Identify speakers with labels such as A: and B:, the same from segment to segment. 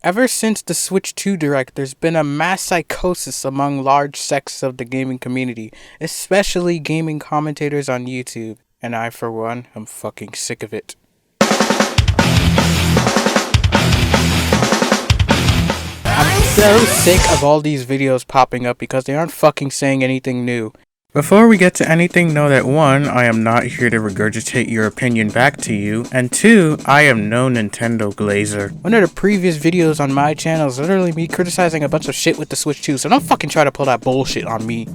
A: Ever since the Switch 2 Direct, there's been a mass psychosis among large sects of the gaming community, especially gaming commentators on YouTube, and I, for one, am fucking sick of it. I'm so sick of all these videos popping up because they aren't fucking saying anything new. Before we get to anything, know that 1, I am not here to regurgitate your opinion back to you, and 2, I am no Nintendo glazer. One of the previous videos on my channel is literally me criticizing a bunch of shit with the Switch 2, so don't fucking try to pull that bullshit on me.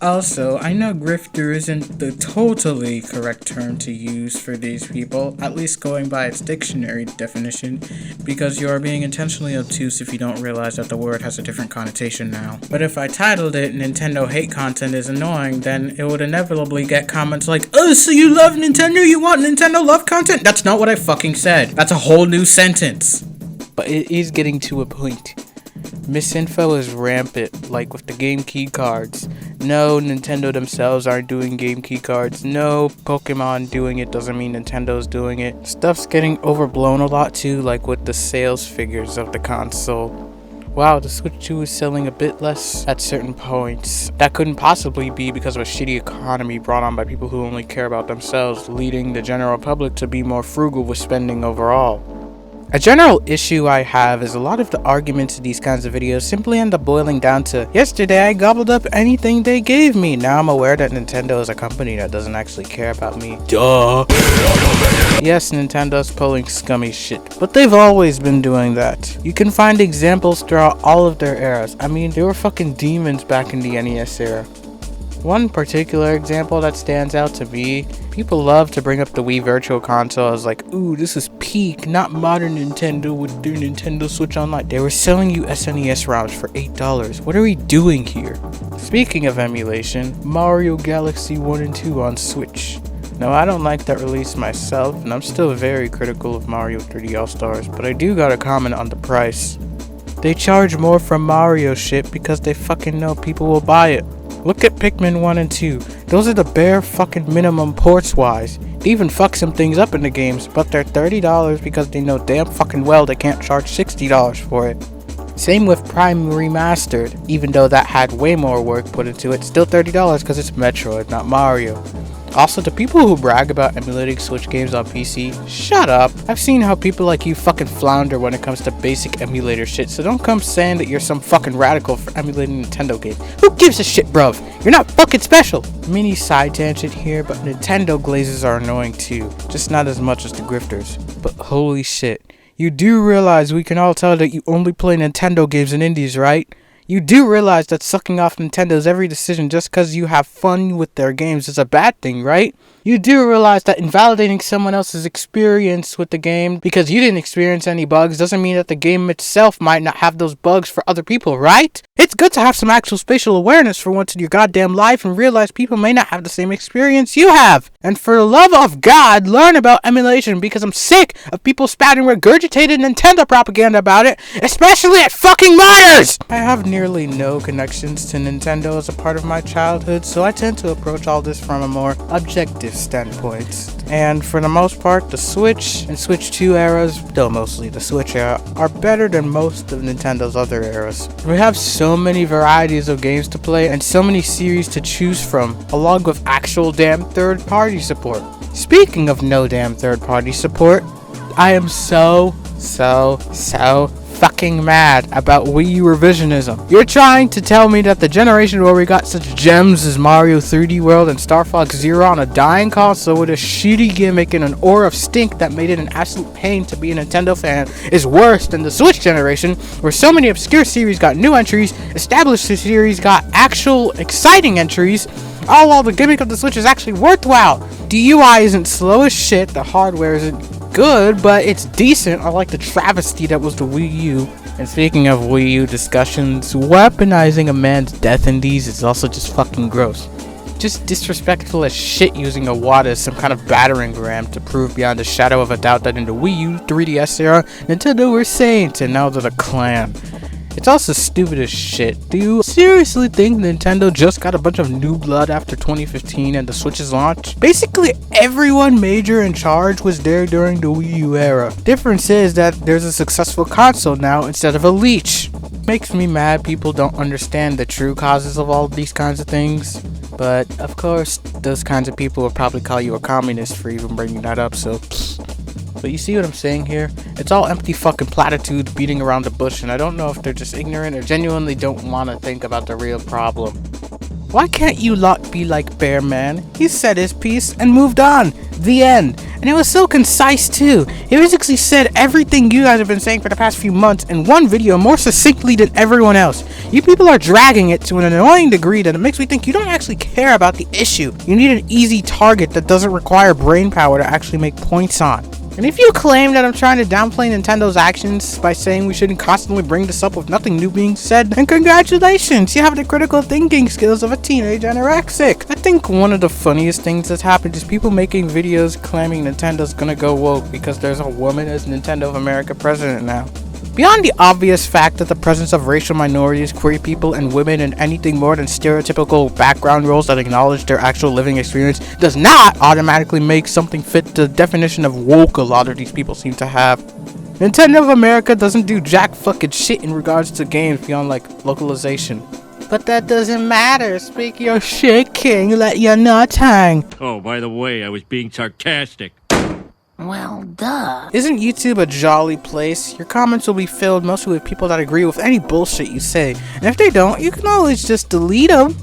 A: Also, I know grifter isn't the totally correct term to use for these people, at least going by its dictionary definition, because you are being intentionally obtuse if you don't realize that the word has a different connotation now. But if I titled it Nintendo hate content is annoying, then it would inevitably get comments like, "Oh, so you love Nintendo? You want Nintendo love content?" That's not what I fucking said. That's a whole new sentence. But it is getting to a point. Misinfo is rampant, like with the game key cards. No, Nintendo themselves aren't doing game key cards. No, Pokemon doing it doesn't mean Nintendo's doing it. Stuff's getting overblown a lot too, like with the sales figures of the console. Wow, the Switch 2 is selling a bit less at certain points. That couldn't possibly be because of a shitty economy brought on by people who only care about themselves, leading the general public to be more frugal with spending overall. A general issue I have is a lot of the arguments in these kinds of videos simply end up boiling down to, yesterday I gobbled up anything they gave me, now I'm aware that Nintendo is a company that doesn't actually care about me. Duh! Yes, Nintendo's pulling scummy shit, but they've always been doing that. You can find examples throughout all of their eras. I mean, they were fucking demons back in the NES era. One particular example that stands out to me, people love to bring up the Wii Virtual Console as like, ooh, this is peak, not modern Nintendo with their Nintendo Switch Online. They were selling you SNES ROMs for $8. What are we doing here? Speaking of emulation, Mario Galaxy 1 and 2 on Switch. Now, I don't like that release myself, and I'm still very critical of Mario 3D All-Stars, but I do gotta comment on the price. They charge more for Mario shit because they fucking know people will buy it. Look at Pikmin 1 and 2. Those are the bare fucking minimum ports wise. They even fuck some things up in the games, but they're $30 because they know damn fucking well they can't charge $60 for it. Same with Prime Remastered, even though that had way more work put into it, still $30 because it's Metroid, not Mario. Also, to people who brag about emulating Switch games on PC, shut up. I've seen how people like you fucking flounder when it comes to basic emulator shit, so don't come saying that you're some fucking radical for emulating Nintendo games. Who gives a shit, bruv? You're not fucking special. Mini side tangent here, but Nintendo glazes are annoying too, just not as much as the grifters. But holy shit, you do realize we can all tell that you only play Nintendo games and indies, right? You do realize that sucking off Nintendo's every decision just because you have fun with their games is a bad thing, right? You do realize that invalidating someone else's experience with the game because you didn't experience any bugs doesn't mean that the game itself might not have those bugs for other people, right? It's good to have some actual spatial awareness for once in your goddamn life and realize people may not have the same experience you have. And for the love of God, learn about emulation because I'm sick of people spouting regurgitated Nintendo propaganda about it, especially at fucking modders! I have nearly no connections to Nintendo as a part of my childhood, so I tend to approach all this from a more objective standpoint. And for the most part, the Switch and Switch 2 eras, though mostly the Switch era, are better than most of Nintendo's other eras. We have so many varieties of games to play and so many series to choose from, along with actual damn third-party support. Speaking of no damn third-party support, I am so fucking mad about Wii U revisionism. You're trying to tell me that the generation where we got such gems as Mario 3D World and Star Fox Zero on a dying console with a shitty gimmick and an aura of stink that made it an absolute pain to be a Nintendo fan is worse than the Switch generation, where so many obscure series got new entries, established series got actual exciting entries, all while the gimmick of the Switch is actually worthwhile. The UI isn't slow as shit, the hardware isn't good, but it's decent. I like the travesty that was the Wii U. And speaking of Wii U discussions, weaponizing a man's death in these is also just fucking gross. Just disrespectful as shit using a WAD as some kind of battering ram to prove beyond a shadow of a doubt that in the Wii U 3DS era, Nintendo were saints and now they're the clan. It's also stupid as shit. Do you seriously think Nintendo just got a bunch of new blood after 2015 and the Switch's launch? Basically everyone major in charge was there during the Wii U era. Difference is that there's a successful console now instead of a leech. Makes me mad people don't understand the true causes of all these kinds of things. But of course, those kinds of people will probably call you a communist for even bringing that up, so But you see what I'm saying here? It's all empty fucking platitudes beating around the bush, and I don't know if they're just ignorant or genuinely don't want to think about the real problem. Why can't you lot be like Bear Man? He said his piece and moved on. The end. And it was so concise too. He basically said everything you guys have been saying for the past few months in one video more succinctly than everyone else. You people are dragging it to an annoying degree that it makes me think you don't actually care about the issue. You need an easy target that doesn't require brain power to actually make points on. And if you claim that I'm trying to downplay Nintendo's actions by saying we shouldn't constantly bring this up with nothing new being said, then congratulations, you have the critical thinking skills of a teenage anorexic. I think one of the funniest things that's happened is people making videos claiming Nintendo's gonna go woke because there's a woman as Nintendo of America president now. Beyond the obvious fact that the presence of racial minorities, queer people, and women in anything more than stereotypical background roles that acknowledge their actual living experience does not automatically make something fit the definition of woke a lot of these people seem to have. Nintendo of America doesn't do jack fucking shit in regards to games beyond like localization. But that doesn't matter. Speak your shit, king. Let your nuts hang.
B: Oh, by the way, I was being sarcastic.
C: Well, duh.
A: Isn't YouTube a jolly place? Your comments will be filled mostly with people that agree with any bullshit you say. And if they don't, you can always just delete them.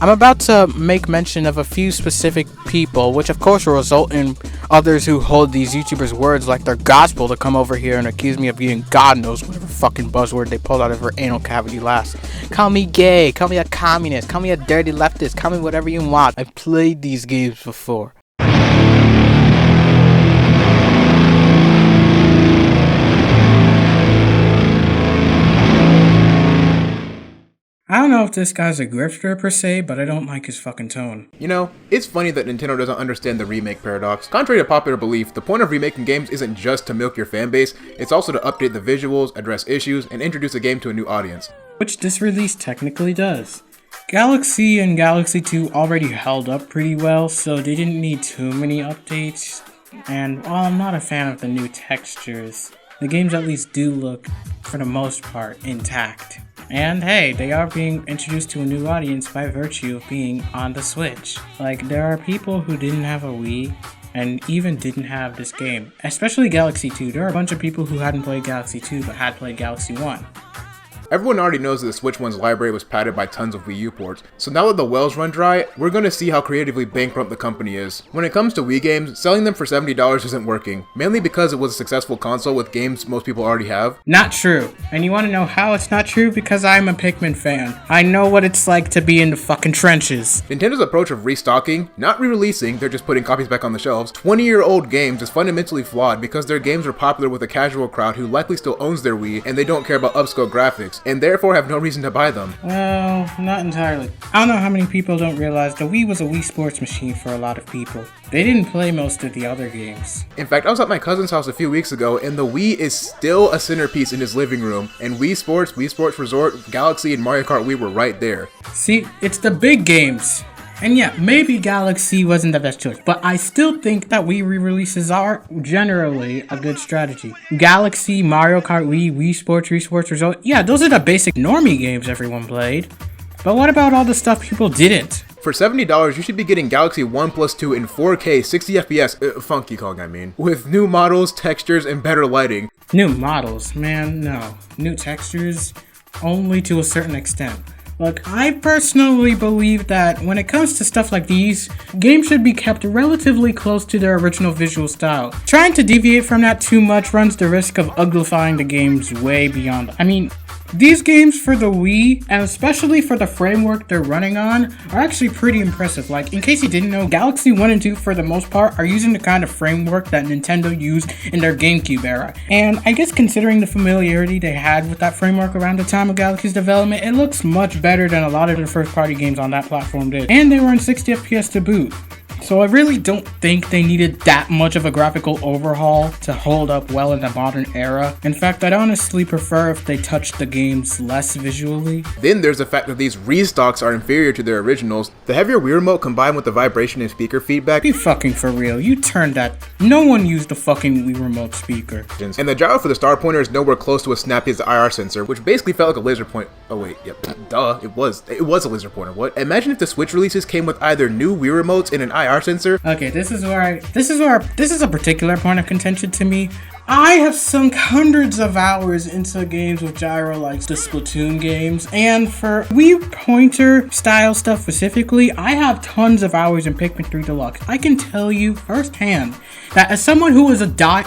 A: I'm about to make mention of a few specific people, which of course will result in others who hold these YouTubers' words like their gospel to come over here and accuse me of being God knows whatever fucking buzzword they pulled out of her anal cavity last. Call me gay, call me a communist, call me a dirty leftist, call me whatever you want. I've played these games before. I don't know if this guy's a grifter per se, but I don't like his fucking tone.
D: You know, it's funny that Nintendo doesn't understand the remake paradox. Contrary to popular belief, the point of remaking games isn't just to milk your fanbase, it's also to update the visuals, address issues, and introduce a game to a new audience.
A: Which this release technically does. Galaxy and Galaxy 2 already held up pretty well, so they didn't need too many updates. And while I'm not a fan of the new textures, the games at least do look, for the most part, intact. And hey, they are being introduced to a new audience by virtue of being on the Switch. Like, there are people who didn't have a Wii and even didn't have this game. Especially Galaxy 2. There are a bunch of people who hadn't played Galaxy 2 but had played Galaxy 1.
D: Everyone already knows that the Switch One's library was padded by tons of Wii U ports, so now that the wells run dry, we're gonna see how creatively bankrupt the company is. When it comes to Wii games, selling them for $70 isn't working, mainly because it was a successful console with games most people already have.
A: Not true. And you wanna know how it's not true? Because I'm a Pikmin fan. I know what it's like to be in the fucking trenches.
D: Nintendo's approach of restocking, not re-releasing, they're just putting copies back on the shelves, 20-year-old games is fundamentally flawed because their games are popular with a casual crowd who likely still owns their Wii and they don't care about upscale graphics, and therefore have no reason to buy them.
A: Well, not entirely. I don't know how many people don't realize the Wii was a Wii Sports machine for a lot of people. They didn't play most of the other games.
D: In fact, I was at my cousin's house a few weeks ago, and the Wii is still a centerpiece in his living room, and Wii Sports Resort, Galaxy, and Mario Kart Wii were right there.
A: See, it's the big games. And yeah, maybe Galaxy wasn't the best choice, but I still think that Wii re-releases are generally a good strategy. Galaxy, Mario Kart Wii, Wii Sports Resort, yeah, those are the basic normie games everyone played. But what about all the stuff people didn't?
D: For $70, you should be getting Galaxy 1 Plus 2 in 4K, 60 FPS, Funky Kong I mean, with new models, textures, and better lighting.
A: New models? Man, no. New textures? Only to a certain extent. Look, I personally believe that when it comes to stuff like these, games should be kept relatively close to their original visual style. Trying to deviate from that too much runs the risk of uglifying the games way beyond. I mean, these games for the Wii, and especially for the framework they're running on, are actually pretty impressive. Like, in case you didn't know, Galaxy 1 and 2 for the most part are using the kind of framework that Nintendo used in their GameCube era. And I guess considering the familiarity they had with that framework around the time of Galaxy's development, it looks much better than a lot of the first party games on that platform did. And they were in 60 FPS to boot. So I really don't think they needed that much of a graphical overhaul to hold up well in the modern era. In fact, I'd honestly prefer if they touched the games less visually.
D: Then there's the fact that these restocks are inferior to their originals. The heavier Wii Remote combined with the vibration and speaker feedback.
A: Be fucking for real, you turned that. No one used the fucking Wii Remote speaker.
D: And the gyro for the star pointer is nowhere close to as snappy as the IR sensor, which basically felt like a laser point. Oh wait, yep, duh, it was a laser pointer. What? Imagine if the Switch releases came with either new Wii Remotes and an IR sensor.
A: Okay, this is a particular point of contention to me. I have sunk hundreds of hours into games with gyro like the Splatoon games, and for Wii pointer style stuff specifically, I have tons of hours in Pikmin 3 Deluxe. I can tell you firsthand that as someone who is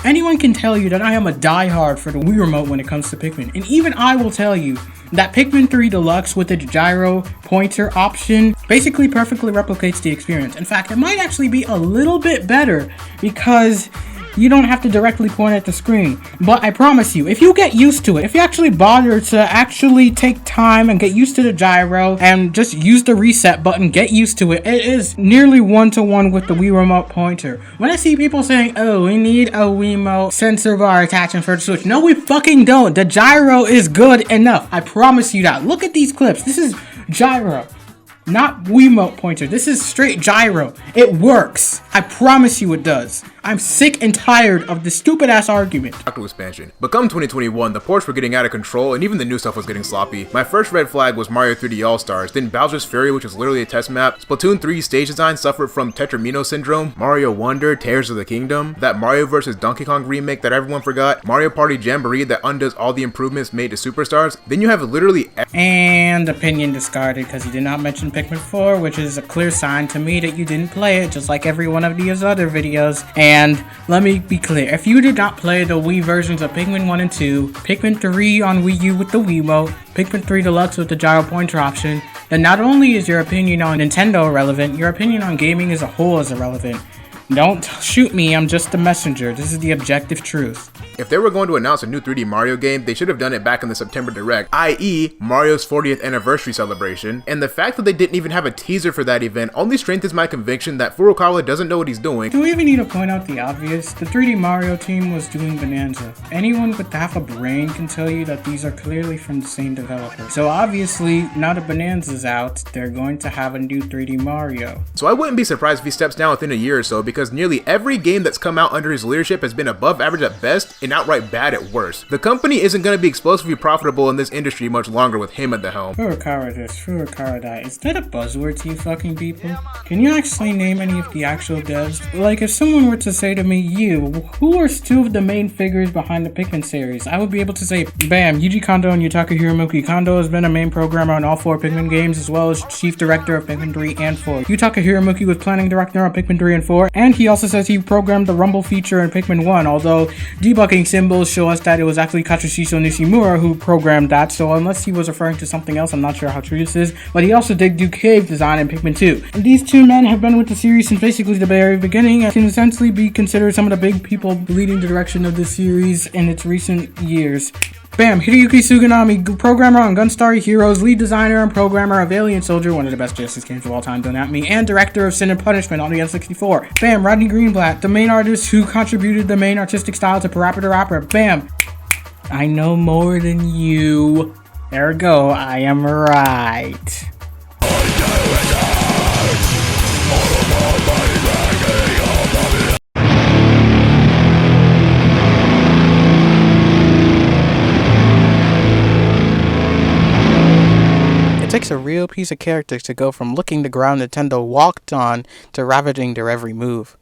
A: anyone can tell you that I am a diehard for the Wii Remote when it comes to Pikmin, and even I will tell you that Pikmin 3 Deluxe with its gyro pointer option basically perfectly replicates the experience. In fact, it might actually be a little bit better because you don't have to directly point at the screen. But I promise you, if you get used to it, if you actually bother to actually take time and get used to the gyro and just use the reset button, get used to it, it is nearly one-to-one with the Wii Remote pointer. When I see people saying, oh, we need a Wiimote sensor bar attachment for the Switch, no, we fucking don't. The gyro is good enough. I promise you that. Look at these clips. This is gyro, not Wiimote pointer. This is straight gyro. It works. I promise you it does. I'm sick and tired of this stupid ass argument.
D: Expansion. But come 2021, the ports were getting out of control and even the new stuff was getting sloppy. My first red flag was Mario 3D All-Stars, then Bowser's Fury, which was literally a test map. Splatoon 3's stage design suffered from Tetramino syndrome. Mario Wonder, Tears of the Kingdom. That Mario vs. Donkey Kong remake that everyone forgot. Mario Party Jamboree that undoes all the improvements made to Superstars. Then you have literally
A: and opinion discarded because you did not mention Pikmin 4, which is a clear sign to me that you didn't play it, just like every one of these other videos. And let me be clear, if you did not play the Wii versions of Pikmin 1 and 2, Pikmin 3 on Wii U with the Wiimote, Pikmin 3 Deluxe with the gyro pointer option, then not only is your opinion on Nintendo irrelevant, your opinion on gaming as a whole is irrelevant. Don't shoot me, I'm just the messenger. This is the objective truth.
D: If they were going to announce a new 3D Mario game, they should have done it back in the September Direct, i.e. Mario's 40th anniversary celebration, and the fact that they didn't even have a teaser for that event only strengthens my conviction that Furukawa doesn't know what he's doing.
A: Do we even need to point out the obvious? The 3D Mario team was doing Bonanza. Anyone with half a brain can tell you that these are clearly from the same developer. So obviously, now that Bonanza's out, they're going to have a new 3D Mario.
D: So I wouldn't be surprised if he steps down within a year or so, because nearly every game that's come out under his leadership has been above average at best and outright bad at worst. The company isn't going to be explosively profitable in this industry much longer with him at the helm.
A: Furukawa this, Furukawa that. Is that a buzzword to you fucking people? Can you actually name any of the actual devs? Like, if someone were to say to me, who are two of the main figures behind the Pikmin series? I would be able to say, bam, Yuji Kondo and Yutaka Hiromuki. Kondo has been a main programmer on all 4 Pikmin games, as well as chief director of Pikmin 3 and 4. Yutaka Hiromuki was planning director on Pikmin 3 and 4, and he also says he programmed the Rumble feature in Pikmin 1, although debugging symbols show us that it was actually Katsushiro Nishimura who programmed that, so unless he was referring to something else, I'm not sure how true this is, but he also did do cave design in Pikmin 2. And these two men have been with the series since basically the very beginning and can essentially be considered some of the big people leading the direction of this series in its recent years. Bam! Hideyuki Suganami, programmer on Gunstar Heroes, lead designer and programmer of Alien Soldier, one of the best Justice games of all time, don't at me, and director of Sin and Punishment on the N64. Bam! Rodney Greenblatt, the main artist who contributed the main artistic style to Parappa the Rapper. Bam! I know more than you. Ergo, I am right. It takes a real piece of character to go from looking the ground Nintendo walked on to ravaging their every move.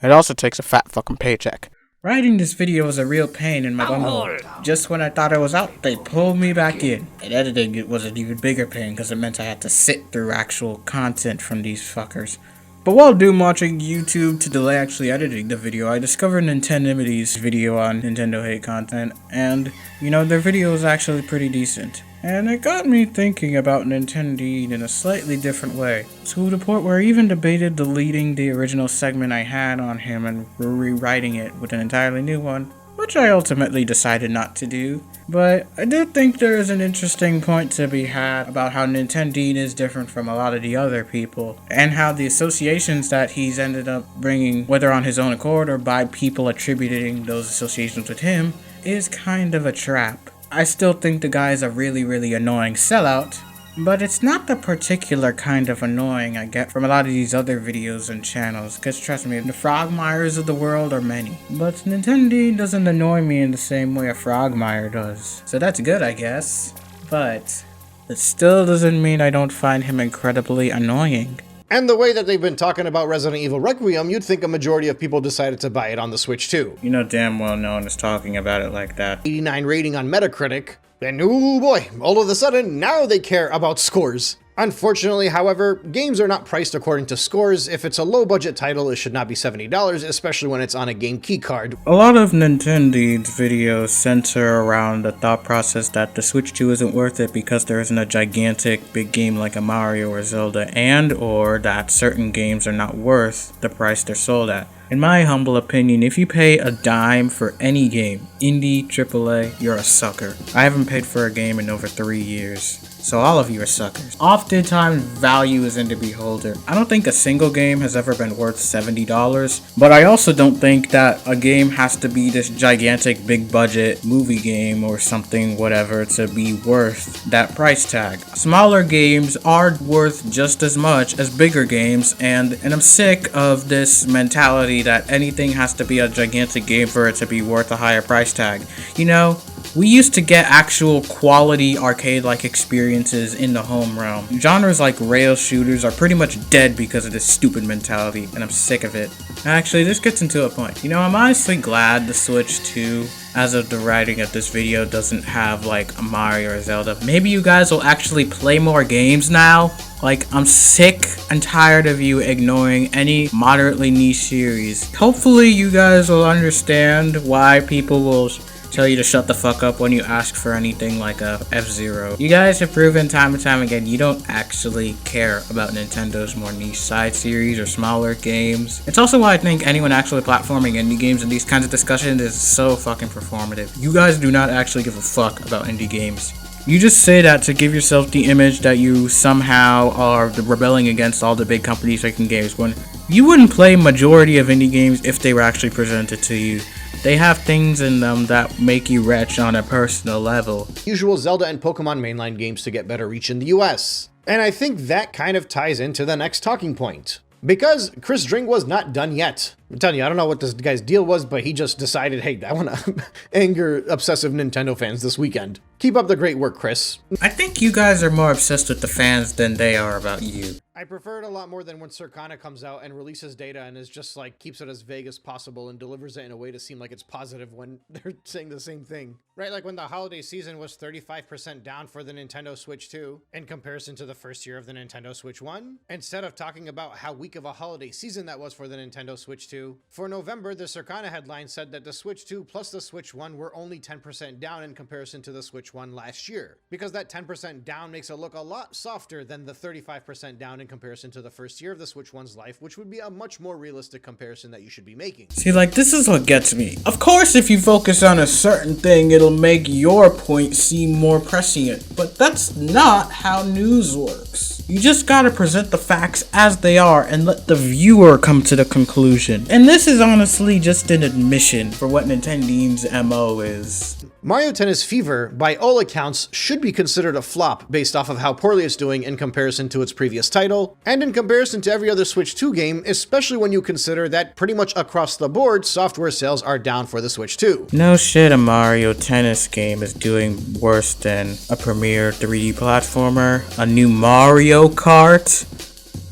A: It also takes a fat fucking paycheck. Writing this video was a real pain in my bum. Just when I thought it was out, they pulled me back in. And editing it was an even bigger pain because it meant I had to sit through actual content from these fuckers. But while doom watching YouTube to delay actually editing the video, I discovered Nintendimity's video on Nintendo hate content, and, you know, their video was actually pretty decent. And it got me thinking about Nintendo in a slightly different way, to the point where I even debated deleting the original segment I had on him and rewriting it with an entirely new one. which I ultimately decided not to do. But I did think there is an interesting point to be had about how Nintendine is different from a lot of the other people, and how the associations that he's ended up bringing, whether on his own accord or by people attributing those associations with him, is kind of a trap. I still think the guy is a really annoying sellout, but it's not the particular kind of annoying I get from a lot of these other videos and channels, because trust me, the Frogmires of the world are many. But Nintendo doesn't annoy me in the same way a Frogmire does. So that's good, I guess. But it still doesn't mean I don't find him incredibly annoying.
E: And the way that they've been talking about Resident Evil Requiem, you'd think a majority of people decided to buy it on the Switch too.
A: You know damn well no one is talking about it like that.
E: 89 rating on Metacritic. And oh boy, all of a sudden, now they care about scores. Unfortunately, however, games are not priced according to scores. If it's a low-budget title, it should not be $70, especially when it's on a game keycard.
A: A lot of Nintendo's videos center around the thought process that the Switch 2 isn't worth it because there isn't a gigantic big game like a Mario or Zelda, and or that certain games are not worth the price they're sold at. In my humble opinion, if you pay a dime for any game, indie, AAA, you're a sucker. I haven't paid for a game in over 3 years. So all of you are suckers. Oftentimes, value is in the beholder. I don't think a single game has ever been worth $70, but I also don't think that a game has to be this gigantic big budget movie game or something whatever to be worth that price tag. Smaller games are worth just as much as bigger games, and I'm sick of this mentality that anything has to be a gigantic game for it to be worth a higher price tag. You know, we used to get actual quality arcade-like experiences in the home realm. Genres like rail shooters are pretty much dead because of this stupid mentality, and I'm sick of it. Actually, this gets into a point. You know, I'm honestly glad the Switch 2, as of the writing of this video, doesn't have like a Mario or Zelda. Maybe you guys will actually play more games now. Like, I'm sick and tired of you ignoring any moderately niche series. Hopefully you guys will understand why people will tell you to shut the fuck up when you ask for anything like a F-Zero. You guys have proven time and time again you don't actually care about Nintendo's more niche side series or smaller games. It's also why I think anyone actually platforming indie games in these kinds of discussions is so fucking performative. You guys do not actually give a fuck about indie games. You just say that to give yourself the image that you somehow are rebelling against all the big companies making games, when you wouldn't play majority of indie games if they were actually presented to you. They have things in them that make you retch on a personal level.
E: Usual Zelda and Pokemon mainline games to get better reach in the US. And I think that kind of ties into the next talking point. Because Chris Dring was not done yet. I'm telling you, I don't know what this guy's deal was, but he just decided, hey, I want to anger obsessive Nintendo fans this weekend. Keep up the great work, Chris.
A: I think you guys are more obsessed with the fans than they are about you.
E: I prefer it a lot more than when Circana comes out and releases data and is just like, keeps it as vague as possible and delivers it in a way to seem like it's positive when they're saying the same thing. Right, like when the holiday season was 35% down for the Nintendo Switch 2 in comparison to the first year of the Nintendo Switch 1. Instead of talking about how weak of a holiday season that was for the Nintendo Switch 2, for November, the Circana headline said that the Switch 2 plus the Switch 1 were only 10% down in comparison to the Switch 1 last year. Because that 10% down makes it look a lot softer than the 35% down in comparison to the first year of the Switch 1's life, which would be a much more realistic comparison that you should be making.
A: See, like, this is what gets me. Of course, if you focus on a certain thing, it'll make your point seem more prescient, but that's not how news works. You just gotta present the facts as they are and let the viewer come to the conclusion. And this is honestly just an admission for what Nintendo's MO is.
E: Mario Tennis Fever, by all accounts, should be considered a flop based off of how poorly it's doing in comparison to its previous title, and in comparison to every other Switch 2 game, especially when you consider that pretty much across the board, software sales are down for the Switch 2.
A: No shit, a Mario Tennis game is doing worse than a premier 3D platformer, a new Mario Kart.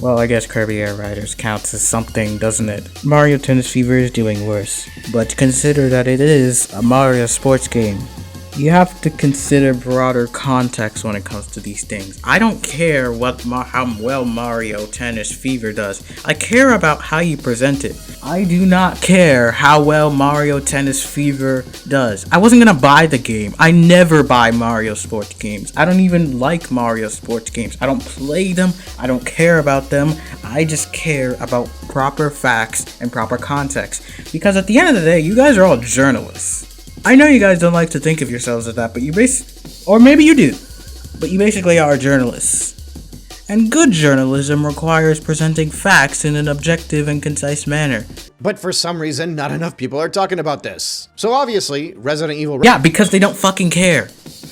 A: Well, I guess Kirby Air Riders counts as something, doesn't it? Mario Tennis Fever is doing worse, but consider that it is a Mario sports game. You have to consider broader context when it comes to these things. I don't care how well Mario Tennis Fever does. I care about how you present it. I do not care how well Mario Tennis Fever does. I wasn't gonna buy the game. I never buy Mario sports games. I don't even like Mario sports games. I don't play them. I don't care about them. I just care about proper facts and proper context. Because at the end of the day, you guys are all journalists. I know you guys don't like to think of yourselves as that, but or maybe you do, but you basically are journalists. And good journalism requires presenting facts in an objective and concise manner.
E: But for some reason, not enough people are talking about this. So obviously, Resident Evil...
A: Yeah, because they don't fucking care.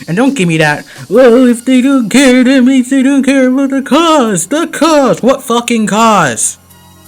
A: And don't give me that, well, if they don't care, that means they don't care about the cause. The cause! What fucking cause?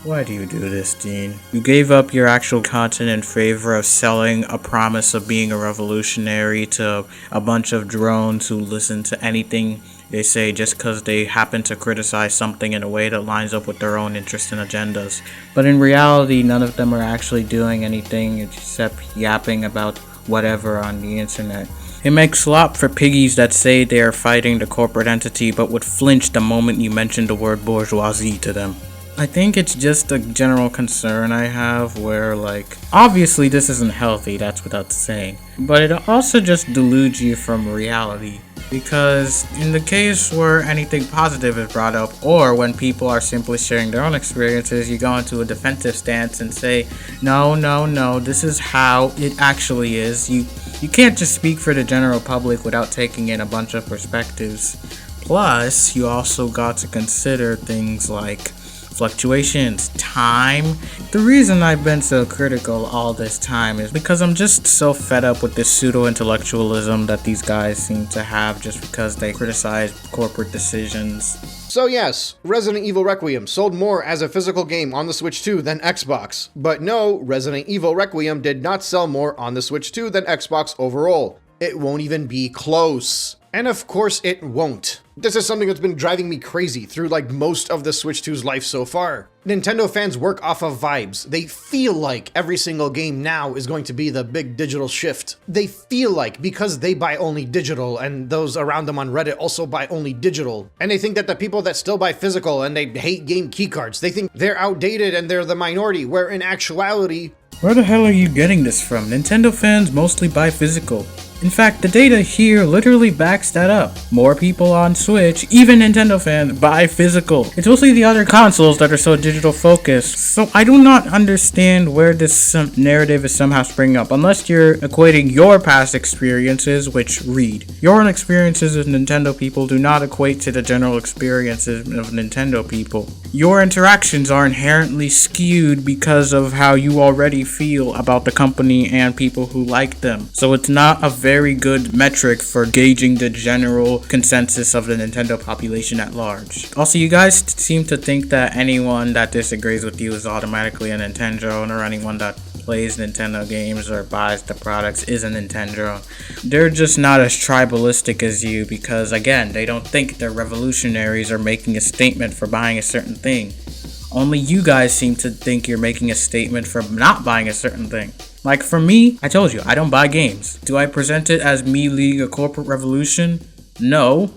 A: Why do you do this, Dean? You gave up your actual content in favor of selling a promise of being a revolutionary to a bunch of drones who listen to anything they say just because they happen to criticize something in a way that lines up with their own interests and agendas. But in reality, none of them are actually doing anything except yapping about whatever on the internet. It makes slop for piggies that say they are fighting the corporate entity but would flinch the moment you mention the word bourgeoisie to them. I think it's just a general concern I have where, like, obviously this isn't healthy, that's without saying, but it also just deludes you from reality. Because in the case where anything positive is brought up, or when people are simply sharing their own experiences, you go into a defensive stance and say, no, this is how it actually is. You can't just speak for the general public without taking in a bunch of perspectives. Plus, you also got to consider things like fluctuations, time. The reason I've been so critical all this time is because I'm just so fed up with this pseudo-intellectualism that these guys seem to have just because they criticize corporate decisions.
E: So yes, Resident Evil Requiem sold more as a physical game on the Switch 2 than Xbox. But no, Resident Evil Requiem did not sell more on the Switch 2 than Xbox overall. It won't even be close. And of course it won't. This is something that's been driving me crazy through like most of the Switch 2's life so far. Nintendo fans work off of vibes. They feel like every single game now is going to be the big digital shift. They feel like because they buy only digital and those around them on Reddit also buy only digital. And they think that the people that still buy physical and they hate game keycards, they think they're outdated and they're the minority, where in actuality...
A: Where the hell are you getting this from? Nintendo fans mostly buy physical. In fact, the data here literally backs that up. More people on Switch, even Nintendo fans, buy physical. It's mostly the other consoles that are so digital focused. So I do not understand where this narrative is somehow springing up, unless you're equating your past experiences, which read. Your own experiences as Nintendo people do not equate to the general experiences of Nintendo people. Your interactions are inherently skewed because of how you already feel about the company and people who like them. So it's not a very good metric for gauging the general consensus of the Nintendo population at large. Also, you guys seem to think that anyone that disagrees with you is automatically a Nintendo, or anyone that plays Nintendo games or buys the products is a Nintendo. They're just not as tribalistic as you because, again, they don't think they're revolutionaries or making a statement for buying a certain thing. Only you guys seem to think you're making a statement for not buying a certain thing. Like for me, I told you, I don't buy games. Do I present it as me leading a corporate revolution? No.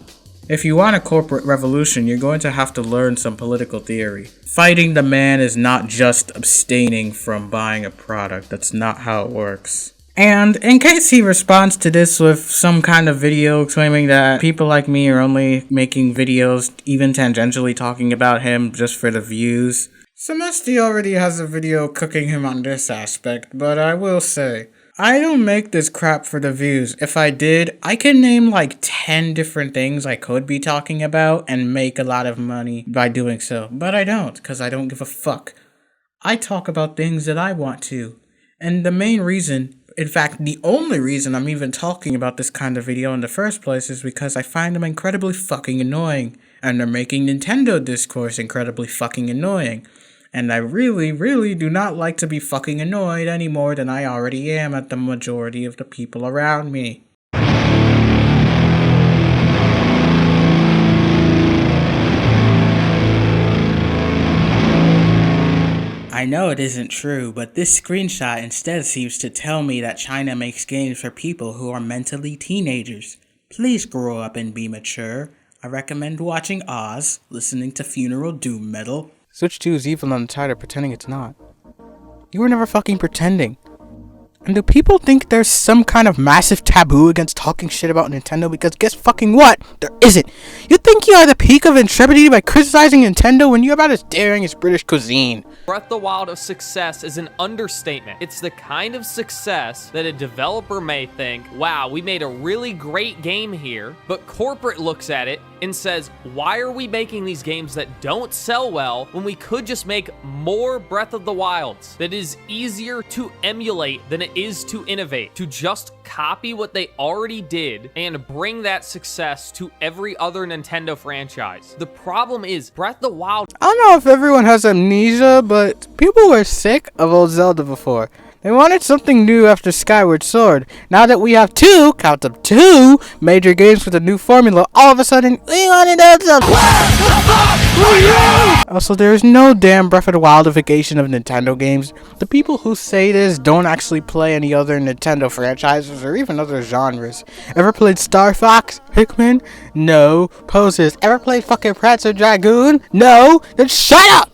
A: If you want a corporate revolution, you're going to have to learn some political theory. Fighting the man is not just abstaining from buying a product. That's not how it works. And in case he responds to this with some kind of video claiming that people like me are only making videos even tangentially talking about him just for the views, Samesti already has a video cooking him on this aspect, but I will say, I don't make this crap for the views. If I did, I could name like 10 different things I could be talking about and make a lot of money by doing so, but I don't, because I don't give a fuck. I talk about things that I want to, and the main reason, in fact, the only reason I'm even talking about this kind of video in the first place is because I find them incredibly fucking annoying, and they're making Nintendo discourse incredibly fucking annoying. And I really, really do not like to be fucking annoyed any more than I already am at the majority of the people around me. I know it isn't true, but this screenshot instead seems to tell me that China makes games for people who are mentally teenagers. Please grow up and be mature. I recommend watching Oz, listening to funeral doom metal. Switch 2 is evil on the title, pretending it's not. You were never fucking pretending. And do people think there's some kind of massive taboo against talking shit about Nintendo? Because guess fucking what? There isn't. You think you are the peak of intrepidity by criticizing Nintendo when you're about as daring as British cuisine.
F: Breath of the Wild of success is an understatement. It's the kind of success that a developer may think, wow, we made a really great game here, but corporate looks at it and says, why are we making these games that don't sell well when we could just make more Breath of the Wilds that is easier to emulate than it is to innovate, to just copy what they already did and bring that success to every other Nintendo franchise. The problem is Breath of the Wild.
A: I don't know if everyone has amnesia, but people were sick of old Zelda before. They wanted something new after Skyward Sword. Now that we have count them, two major games with a new formula, all of a sudden, we wanted Zelda. Also, there is no damn Breath of the Wildification of Nintendo games. The people who say this don't actually play any other Nintendo franchises or even other genres. Ever played Star Fox? Pikmin? No. Poses. Ever played fucking Prancer Dragoon? No. Then shut up!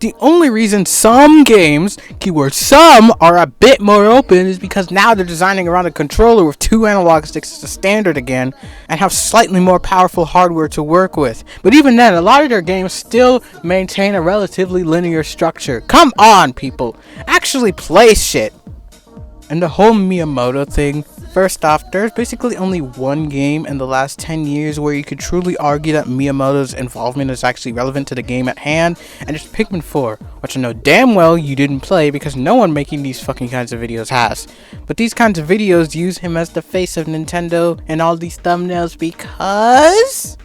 A: The only reason some games, keyword some, are a bit more open is because now they're designing around a controller with 2 analog sticks as a standard again, and have slightly more powerful hardware to work with. But even then, a lot of their games still maintain a relatively linear structure. Come on, people! Actually play shit! And the whole Miyamoto thing, first off, there's basically only one game in the last 10 years where you could truly argue that Miyamoto's involvement is actually relevant to the game at hand, and it's Pikmin 4, which I know damn well you didn't play because no one making these fucking kinds of videos has. But these kinds of videos use him as the face of Nintendo in all these thumbnails because...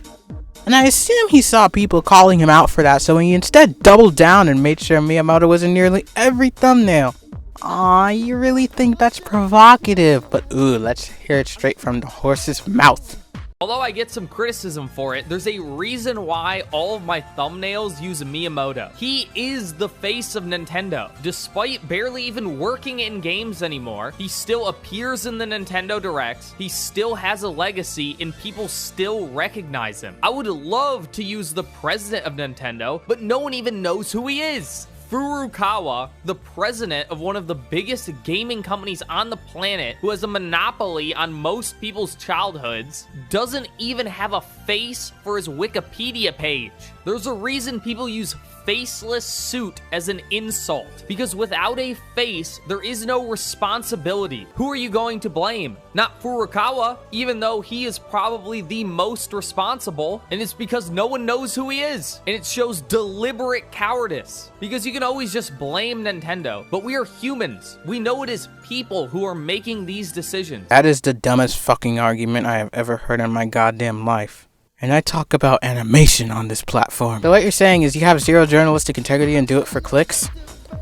A: And I assume he saw people calling him out for that, so he instead doubled down and made sure Miyamoto was in nearly every thumbnail. Aw, you really think that's provocative, but ooh, let's hear it straight from the horse's mouth.
F: Although I get some criticism for it, there's a reason why all of my thumbnails use Miyamoto. He is the face of Nintendo. Despite barely even working in games anymore, he still appears in the Nintendo Directs, he still has a legacy, and people still recognize him. I would love to use the president of Nintendo, but no one even knows who he is. Furukawa, the president of one of the biggest gaming companies on the planet, who has a monopoly on most people's childhoods, doesn't even have a face for his Wikipedia page. There's a reason people use faceless suit as an insult, because without a face, there is no responsibility. Who are you going to blame? Not Furukawa, even though he is probably the most responsible, and it's because no one knows who he is. And it shows deliberate cowardice, because you can always just blame Nintendo, but we are humans. We know it is people who are making these decisions.
A: That is the dumbest fucking argument I have ever heard in my goddamn life. And I talk about animation on this platform. So what you're saying is you have zero journalistic integrity and do it for clicks?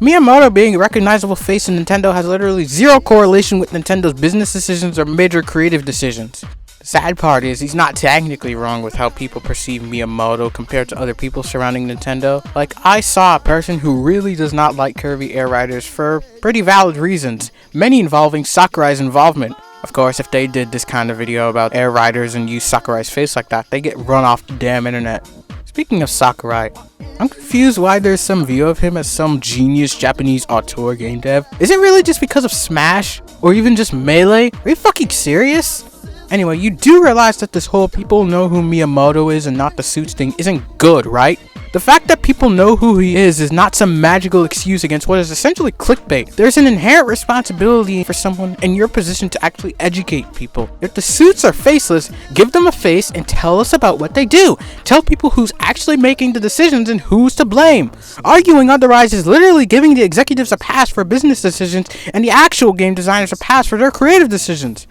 A: Miyamoto being a recognizable face in Nintendo has literally zero correlation with Nintendo's business decisions or major creative decisions. The sad part is he's not technically wrong with how people perceive Miyamoto compared to other people surrounding Nintendo. Like, I saw a person who really does not like Kirby Air Riders for pretty valid reasons, many involving Sakurai's involvement. Of course, if they did this kind of video about Air Riders and use Sakurai's face like that, they get run off the damn internet. Speaking of Sakurai, I'm confused why there's some view of him as some genius Japanese auteur game dev. Is it really just because of Smash? Or even just Melee? Are you fucking serious? Anyway, you do realize that this whole people know who Miyamoto is and not the suits thing isn't good, right? The fact that people know who he is not some magical excuse against what is essentially clickbait. There's an inherent responsibility for someone in your position to actually educate people. If the suits are faceless, give them a face and tell us about what they do. Tell people who's actually making the decisions and who's to blame. Arguing otherwise is literally giving the executives a pass for business decisions and the actual game designers a pass for their creative decisions.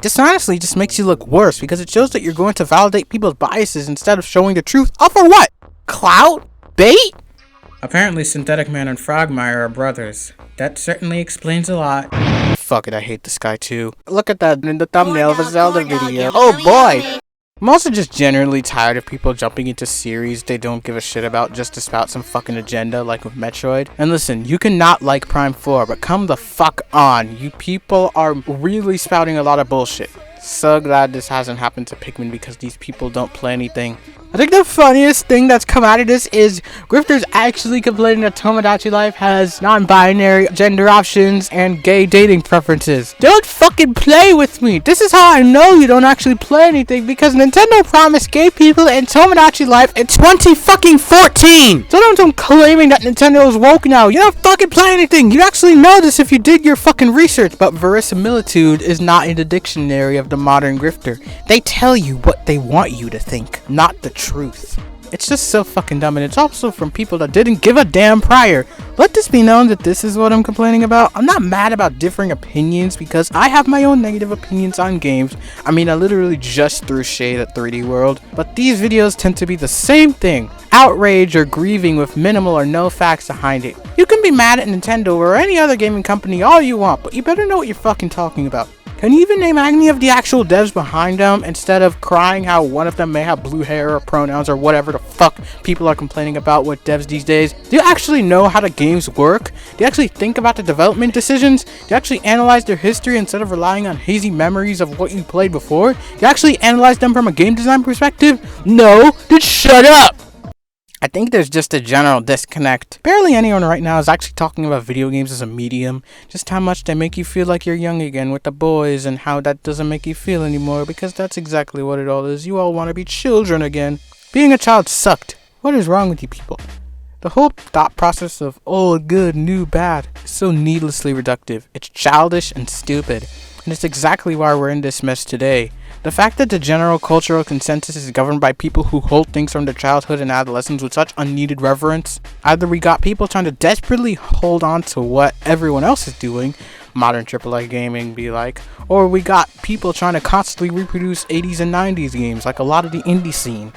A: This honestly just makes you look worse because it shows that you're going to validate people's biases instead of showing the truth. All for what? Clout? Bait? Apparently Synthetic Man and Frogmire are brothers. That certainly explains a lot. Fuck it, I hate this guy too. Look at that in the thumbnail of a Zelda video. Oh boy! I'm also just generally tired of people jumping into series they don't give a shit about just to spout some fucking agenda like with Metroid. And listen, you can not like Prime 4, but come the fuck on. You people are really spouting a lot of bullshit. So glad this hasn't happened to Pikmin because these people don't play anything. I think the funniest thing that's come out of this is grifters actually complaining that Tomodachi Life has non-binary gender options and gay dating preferences. Don't fucking play with me. This is how I know you don't actually play anything, because Nintendo promised gay people in Tomodachi Life in 2014. So don't claiming that Nintendo is woke now. You don't fucking play anything. You actually know this if you did your fucking research. But verisimilitude is not in the dictionary of the modern grifter. They tell you what they want you to think, not the truth. It's just so fucking dumb, and it's also from people that didn't give a damn prior. Let this be known that this is what I'm complaining about. I'm not mad about differing opinions because I have my own negative opinions on games. I mean, I literally just threw shade at 3D World, but these videos tend to be the same thing. Outrage or grieving with minimal or no facts behind it. You can be mad at Nintendo or any other gaming company all you want, but you better know what you're fucking talking about. Can you even name any of the actual devs behind them instead of crying how one of them may have blue hair or pronouns or whatever the fuck people are complaining about with devs these days? Do you actually know how the games work? Do you actually think about the development decisions? Do you actually analyze their history instead of relying on hazy memories of what you played before? Do you actually analyze them from a game design perspective? No, then shut up! I think there's just a general disconnect. Barely anyone right now is actually talking about video games as a medium, just how much they make you feel like you're young again with the boys, and how that doesn't make you feel anymore, because that's exactly what it all is. You all want to be children again. Being a child sucked. What is wrong with you people? The whole thought process of old, good, new, bad is so needlessly reductive. It's childish and stupid, and it's exactly why we're in this mess today. The fact that the general cultural consensus is governed by people who hold things from their childhood and adolescence with such unneeded reverence. Either we got people trying to desperately hold on to what everyone else is doing, modern AAA gaming be like, or we got people trying to constantly reproduce 80s and 90s games like a lot of the indie scene.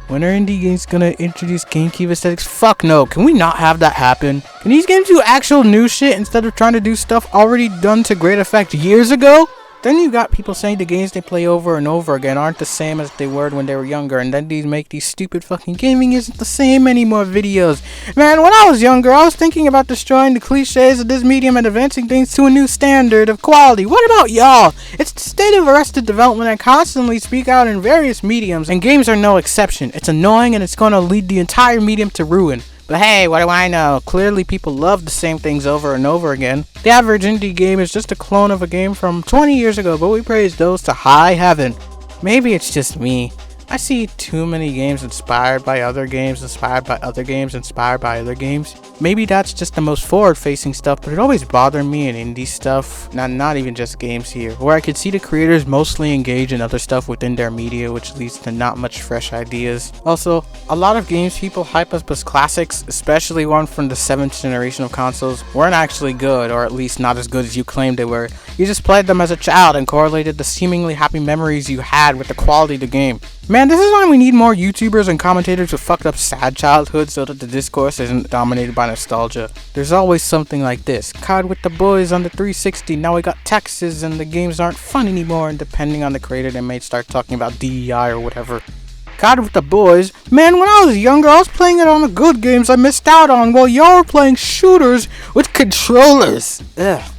A: When are indie games gonna introduce GameCube aesthetics? Fuck no, can we not have that happen? Can these games do actual new shit instead of trying to do stuff already done to great effect years ago? Then you got people saying the games they play over and over again aren't the same as they were when they were younger, and then these make these stupid fucking gaming isn't the same anymore videos. Man, when I was younger, I was thinking about destroying the cliches of this medium and advancing things to a new standard of quality. What about y'all? It's the state of arrested development and constantly speak out in various mediums, and games are no exception. It's annoying and it's gonna lead the entire medium to ruin. But hey, what do I know? Clearly people love the same things over and over again. The average indie game is just a clone of a game from 20 years ago, but we praise those to high heaven. Maybe it's just me. I see too many games inspired by other games, inspired by other games, inspired by other games. Maybe that's just the most forward-facing stuff, but it always bothered me in indie stuff, not even just games here, where I could see the creators mostly engage in other stuff within their media, which leads to not much fresh ideas. Also, a lot of games people hype up as classics, especially one from the 7th generation of consoles, weren't actually good, or at least not as good as you claimed they were. You just played them as a child and correlated the seemingly happy memories you had with the quality of the game. Man, this is why we need more YouTubers and commentators with fucked up sad childhoods so that the discourse isn't dominated by nostalgia. There's always something like this. COD with the boys on the 360, now we got Texas and the games aren't fun anymore, and depending on the creator they may start talking about DEI or whatever. COD with the boys, man, when I was younger I was playing it on the good games I missed out on while y'all were playing shooters with controllers. Ugh.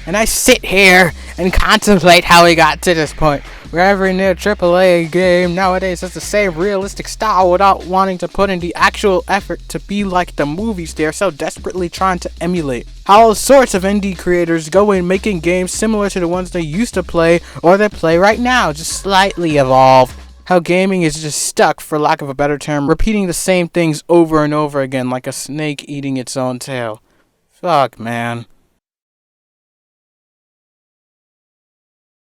A: And I sit here and contemplate how we got to this point, where every new AAA game nowadays has the same realistic style without wanting to put in the actual effort to be like the movies they are so desperately trying to emulate. How all sorts of indie creators go in making games similar to the ones they used to play or they play right now, just slightly evolved. How gaming is just stuck, for lack of a better term, repeating the same things over and over again like a snake eating its own tail. Fuck, man.